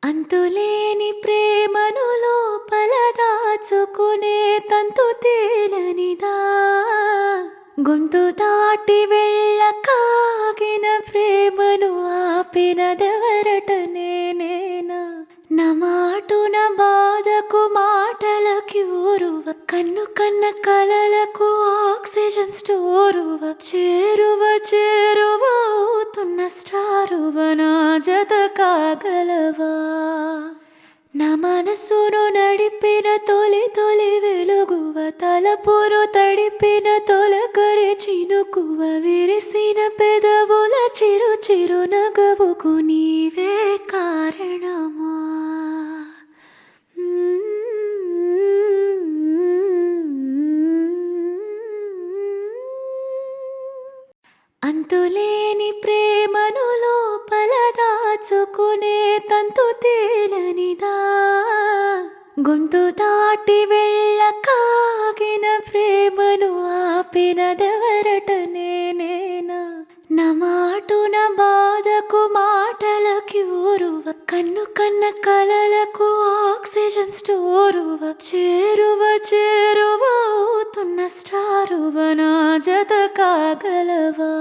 అంతులేని ప్రేమను లోపల దాచుకునే తంతు తేలనిదా, గొంతు దాటి వెళ్ళకాగిన ప్రేమను ఆపినదెవరట నేనేనా. నా మాటున బాధకు మాటలకి ఊరువ, కన్ను కన్న కలలకు ఆక్సిజన్ స్టోరువ, చేరువ చేరువ అవుతున్న స్టారువ, నా జత కాగలవా. నా మనసును నడిపిన తొలి తొలి వెలుగువ, తలపురు తడిపిన తొలకరి చినుకువ, విరిసిన పెదవుల చిరు చిరు నగవుకు నీవే కారణమా. అంతులేని ప్రేమను లోపల దాచుకునే తంతు తేలనిదా, గొంతు దాటి వెళ్ళకాగిన ప్రేమను ఆపినదెవరట నేనేనా. నా మాటున బాధకు మాటలకి ఊరువ, కన్ను కన్న కలలకు ఆక్సిజన్ స్టోరువ, చేరువ చేరువ అవుతున్న స్టారువ, నా జత కాగలవా.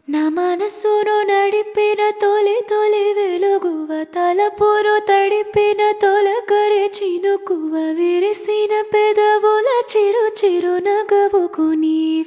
నా మనసును నడిపిన తొలి తొలి వెలుగువ, తలపురు తడిపిన తొలకరి చినుకువ, విరిసిన పెదవుల చిరు చిరు నగవుకు నీవే